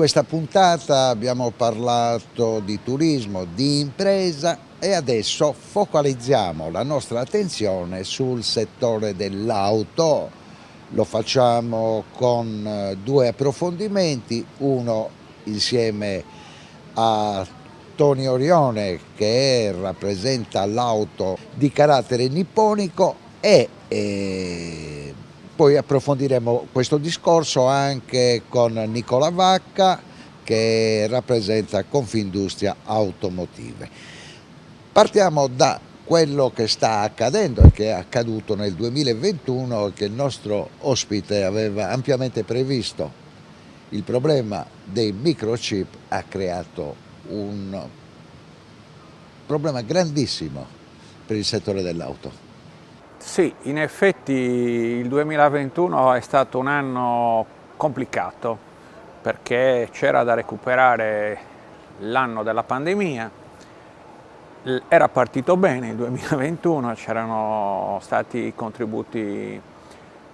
questa puntata abbiamo parlato di turismo, di impresa e adesso focalizziamo la nostra attenzione sul settore dell'auto. Lo facciamo con due approfondimenti, uno insieme a Tony Orione che rappresenta l'auto di carattere nipponico e poi approfondiremo questo discorso anche con Nicola Vacca che rappresenta Confindustria Automotive. Partiamo da quello che sta accadendo e che è accaduto nel 2021 e che il nostro ospite aveva ampiamente previsto. Il problema dei microchip ha creato un problema grandissimo per il settore dell'auto. Sì, in effetti il 2021 è stato un anno complicato perché c'era da recuperare l'anno della pandemia. Era partito bene il 2021, c'erano stati contributi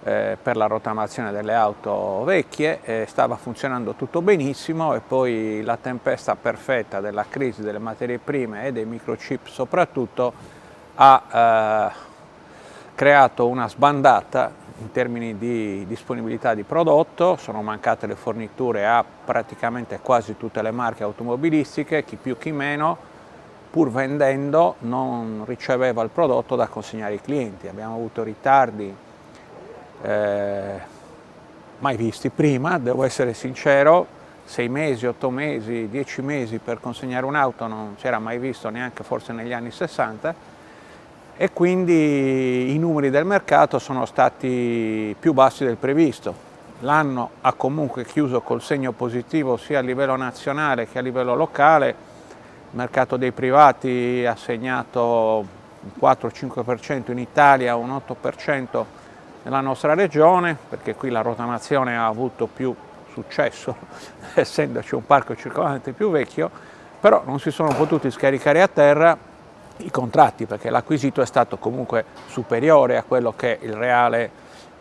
per la rottamazione delle auto vecchie, stava funzionando tutto benissimo e poi la tempesta perfetta della crisi delle materie prime e dei microchip soprattutto ha creato una sbandata in termini di disponibilità di prodotto, sono mancate le forniture a praticamente quasi tutte le marche automobilistiche, chi più chi meno, pur vendendo non riceveva il prodotto da consegnare ai clienti. Abbiamo avuto ritardi mai visti prima, devo essere sincero, 6 mesi, 8 mesi, 10 mesi per consegnare un'auto non si era mai visto neanche forse negli anni 60 e quindi i numeri del mercato sono stati più bassi del previsto. L'anno ha comunque chiuso col segno positivo sia a livello nazionale che a livello locale, il mercato dei privati ha segnato un 4-5% in Italia, un 8% nella nostra regione, perché qui la rottamazione ha avuto più successo, essendoci un parco circolante più vecchio, però non si sono potuti scaricare a terra i contratti, perché l'acquisito è stato comunque superiore a quello che è il reale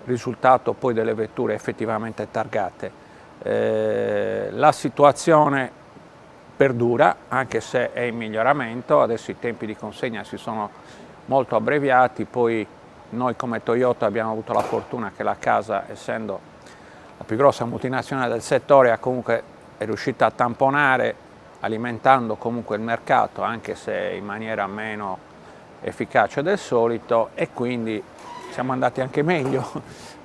risultato poi delle vetture effettivamente targate. La situazione perdura, anche se è in miglioramento, adesso i tempi di consegna si sono molto abbreviati, poi noi come Toyota abbiamo avuto la fortuna che la casa, essendo la più grossa multinazionale del settore, è riuscita a tamponare, alimentando comunque il mercato, anche se in maniera meno efficace del solito, e quindi siamo andati anche meglio,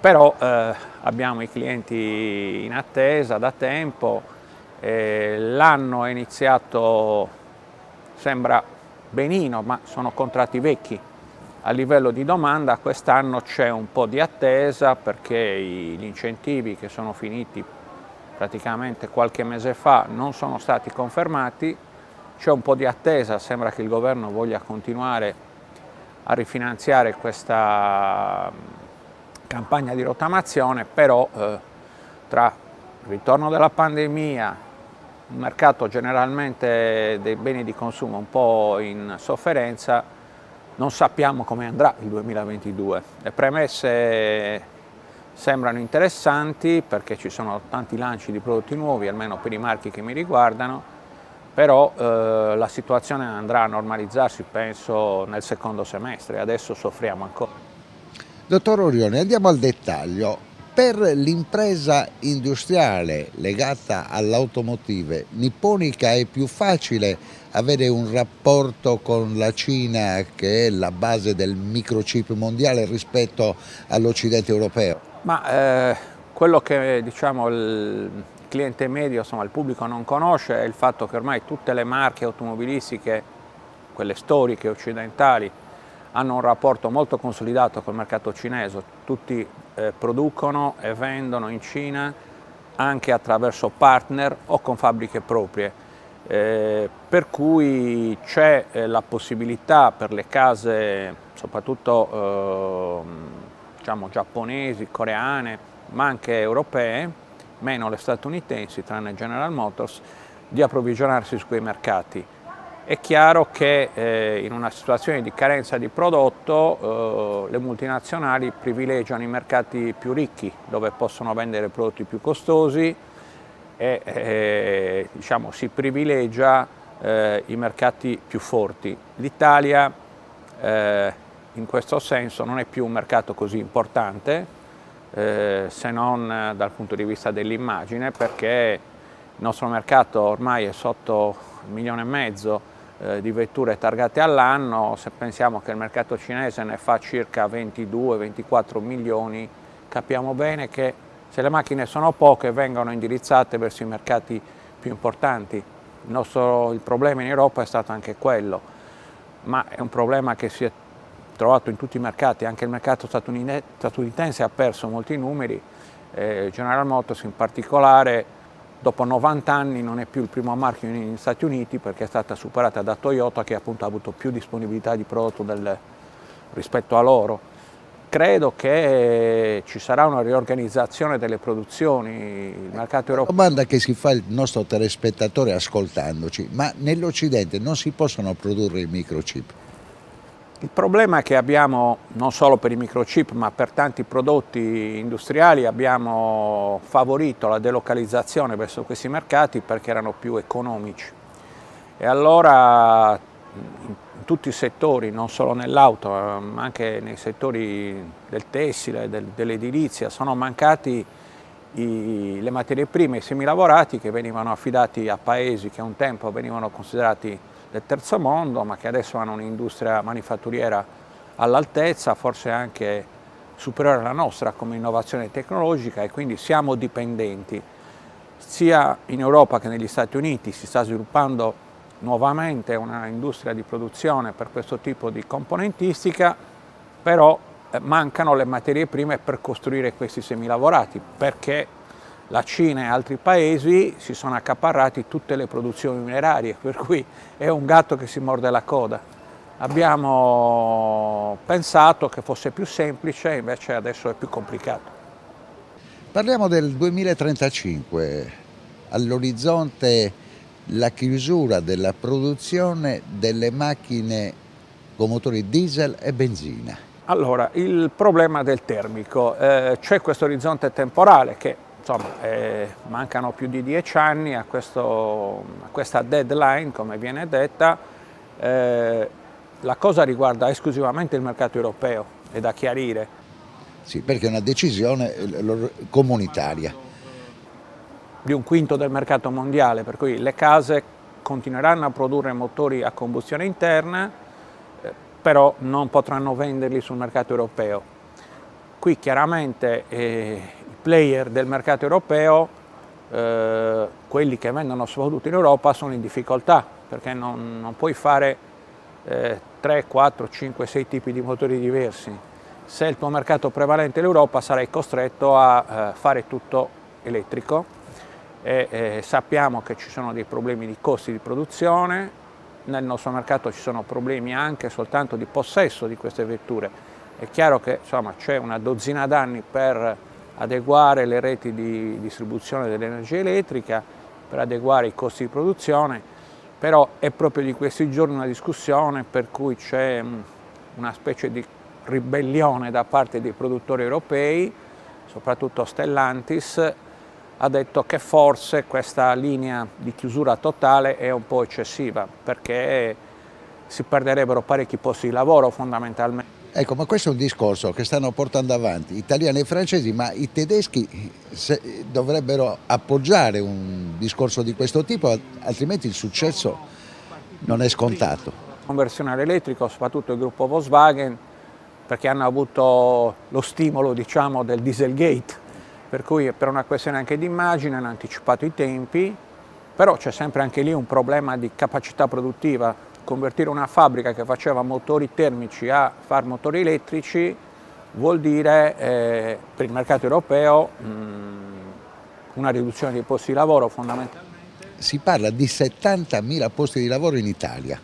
però abbiamo i clienti in attesa da tempo, l'anno è iniziato, sembra benino, ma sono contratti vecchi. A livello di domanda quest'anno c'è un po' di attesa perché gli incentivi che sono finiti praticamente qualche mese fa non sono stati confermati, c'è un po' di attesa, sembra che il governo voglia continuare a rifinanziare questa campagna di rottamazione, però tra il ritorno della pandemia, un mercato generalmente dei beni di consumo un po' in sofferenza, non sappiamo come andrà il 2022. Le premesse sembrano interessanti perché ci sono tanti lanci di prodotti nuovi, almeno per i marchi che mi riguardano, però la situazione andrà a normalizzarsi, penso, nel secondo semestre, adesso soffriamo ancora. Dottor Orione, andiamo al dettaglio. Per l'impresa industriale legata all'automotive nipponica è più facile avere un rapporto con la Cina, che è la base del microchip mondiale, rispetto all'Occidente europeo? Ma quello che diciamo il cliente medio, insomma il pubblico non conosce, è il fatto che ormai tutte le marche automobilistiche, quelle storiche occidentali, hanno un rapporto molto consolidato col mercato cinese, tutti producono e vendono in Cina anche attraverso partner o con fabbriche proprie, per cui c'è la possibilità per le case, soprattutto diciamo giapponesi, coreane, ma anche europee, meno le statunitensi, tranne General Motors, di approvvigionarsi su quei mercati. È chiaro che in una situazione di carenza di prodotto le multinazionali privilegiano i mercati più ricchi, dove possono vendere prodotti più costosi e diciamo, si privilegia i mercati più forti. L'Italia in questo senso non è più un mercato così importante, se non dal punto di vista dell'immagine, perché il nostro mercato ormai è sotto 1,5 milioni di vetture targate all'anno. Se pensiamo che il mercato cinese ne fa circa 22-24 milioni, capiamo bene che se le macchine sono poche vengono indirizzate verso i mercati più importanti. Il problema in Europa è stato anche quello, ma è un problema che si è trovato in tutti i mercati. Anche il mercato statunitense ha perso molti numeri, General Motors in particolare dopo 90 anni non è più il primo marchio negli Stati Uniti, perché è stata superata da Toyota, che appunto ha avuto più disponibilità di prodotto rispetto a loro. Credo che ci sarà una riorganizzazione delle produzioni, il mercato europeo. La domanda che si fa il nostro telespettatore ascoltandoci: ma nell'Occidente non si possono produrre i microchip? Il problema che abbiamo, non solo per i microchip, ma per tanti prodotti industriali, abbiamo favorito la delocalizzazione verso questi mercati perché erano più economici. E allora in tutti i settori, non solo nell'auto, ma anche nei settori del tessile, dell'edilizia, sono mancati le materie prime, i semilavorati che venivano affidati a paesi che un tempo venivano considerati del terzo mondo, ma che adesso hanno un'industria manifatturiera all'altezza, forse anche superiore alla nostra come innovazione tecnologica, e quindi siamo dipendenti. Sia in Europa che negli Stati Uniti si sta sviluppando nuovamente una industria di produzione per questo tipo di componentistica, però mancano le materie prime per costruire questi semilavorati, perché la Cina e altri paesi si sono accaparrati tutte le produzioni minerarie, per cui è un gatto che si morde la coda. Abbiamo pensato che fosse più semplice, invece adesso è più complicato. Parliamo del 2035, all'orizzonte la chiusura della produzione delle macchine con motori diesel e benzina. Allora, il problema del termico, c'è questo orizzonte temporale che insomma, mancano più di 10 anni a questa deadline, come viene detta. La cosa riguarda esclusivamente il mercato europeo, è da chiarire. Sì, perché è una decisione comunitaria. Di 1/5 del mercato mondiale, per cui le case continueranno a produrre motori a combustione interna, però non potranno venderli sul mercato europeo. Qui chiaramente i player del mercato europeo, quelli che vendono soprattutto in Europa, sono in difficoltà, perché non puoi fare 3, 4, 5, 6 tipi di motori diversi. Se il tuo mercato prevalente è l'Europa, sarai costretto a fare tutto elettrico, e sappiamo che ci sono dei problemi di costi di produzione. Nel nostro mercato ci sono problemi anche soltanto di possesso di queste vetture. È chiaro che c'è una dozzina d'anni per adeguare le reti di distribuzione dell'energia elettrica, per adeguare i costi di produzione, però è proprio di questi giorni una discussione per cui c'è una specie di ribellione da parte dei produttori europei, soprattutto Stellantis ha detto che forse questa linea di chiusura totale è un po' eccessiva, perché si perderebbero parecchi posti di lavoro fondamentalmente. Ecco, ma questo è un discorso che stanno portando avanti italiani e francesi, ma i tedeschi dovrebbero appoggiare un discorso di questo tipo, altrimenti il successo non è scontato. Conversione all'elettrico, soprattutto il gruppo Volkswagen, perché hanno avuto lo stimolo, diciamo, del Dieselgate, per cui per una questione anche di immagine hanno anticipato i tempi, però c'è sempre anche lì un problema di capacità produttiva. Convertire una fabbrica che faceva motori termici a far motori elettrici vuol dire per il mercato europeo una riduzione dei posti di lavoro fondamentalmente. Si parla di 70.000 posti di lavoro in Italia.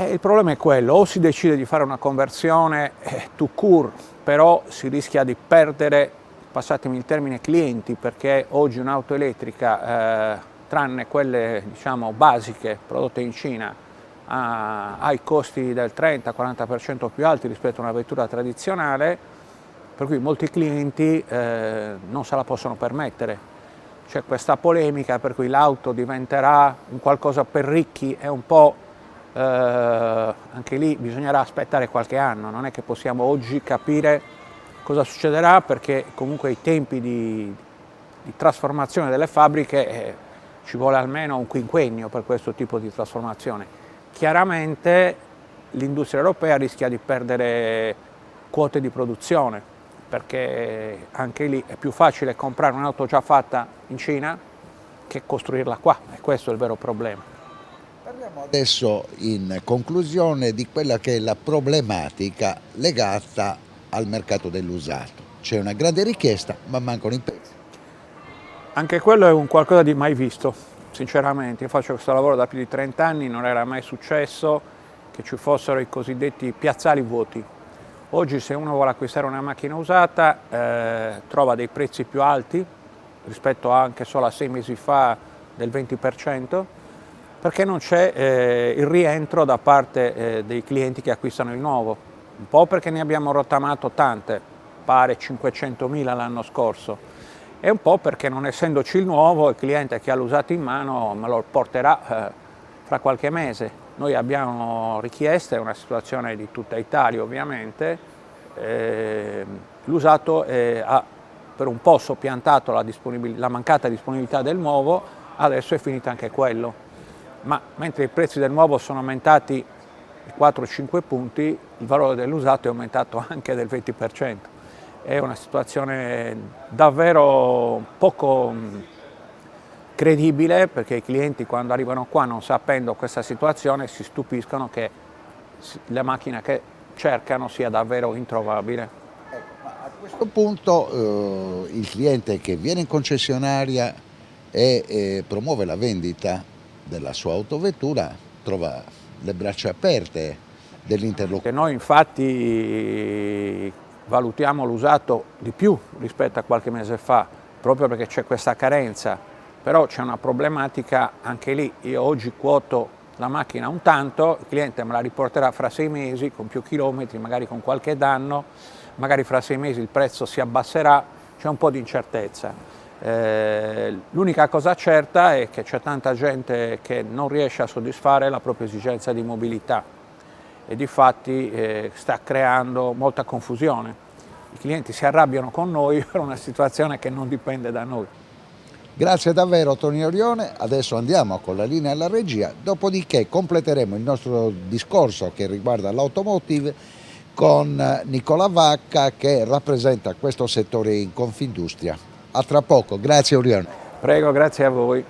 Il problema è quello: o si decide di fare una conversione tout court, però si rischia di perdere, passatemi il termine, clienti, perché oggi un'auto elettrica, tranne quelle diciamo basiche prodotte in Cina, ha i costi del 30-40% più alti rispetto a una vettura tradizionale, per cui molti clienti non se la possono permettere. c'è questa polemica per cui l'auto diventerà un qualcosa per ricchi, è un po', anche lì bisognerà aspettare qualche anno, non è che possiamo oggi capire cosa succederà, perché comunque i tempi di trasformazione delle fabbriche ci vuole almeno un quinquennio per questo tipo di trasformazione. Chiaramente l'industria europea rischia di perdere quote di produzione, perché anche lì è più facile comprare un'auto già fatta in Cina che costruirla qua, e questo è il vero problema. Parliamo adesso in conclusione di quella che è la problematica legata al mercato dell'usato. C'è una grande richiesta, ma mancano i pezzi. Anche quello è un qualcosa di mai visto, sinceramente. Io faccio questo lavoro da più di 30 anni, non era mai successo che ci fossero i cosiddetti piazzali vuoti. Oggi se uno vuole acquistare una macchina usata trova dei prezzi più alti rispetto anche solo a 6 mesi fa del 20%, perché non c'è il rientro da parte dei clienti che acquistano il nuovo. Un po' perché ne abbiamo rottamato tante, pare 500.000 l'anno scorso, e un po' perché non essendoci il nuovo, il cliente che ha l'usato in mano me lo porterà fra qualche mese. Noi abbiamo richieste, è una situazione di tutta Italia ovviamente, l'usato ha per un po' soppiantato la mancata disponibilità del nuovo, adesso è finito anche quello. Ma mentre i prezzi del nuovo sono aumentati di 4-5 punti, il valore dell'usato è aumentato anche del 20%. È una situazione davvero poco credibile, perché i clienti quando arrivano qua non sapendo questa situazione si stupiscono che la macchina che cercano sia davvero introvabile. Ecco, ma a questo punto il cliente che viene in concessionaria e promuove la vendita della sua autovettura trova le braccia aperte dell'interlocutore. Noi infatti valutiamo l'usato di più rispetto a qualche mese fa, proprio perché c'è questa carenza, però c'è una problematica anche lì. Io oggi quoto la macchina un tanto, il cliente me la riporterà fra 6 mesi con più chilometri, magari con qualche danno, magari fra 6 mesi il prezzo si abbasserà, c'è un po' di incertezza. L'unica cosa certa è che c'è tanta gente che non riesce a soddisfare la propria esigenza di mobilità e difatti sta creando molta confusione. I clienti si arrabbiano con noi per una situazione che non dipende da noi. Grazie davvero Tonino Rione, adesso andiamo con la linea alla regia, dopodiché completeremo il nostro discorso che riguarda l'automotive con Nicola Vacca che rappresenta questo settore in Confindustria. A tra poco, grazie Orione. Prego, grazie a voi.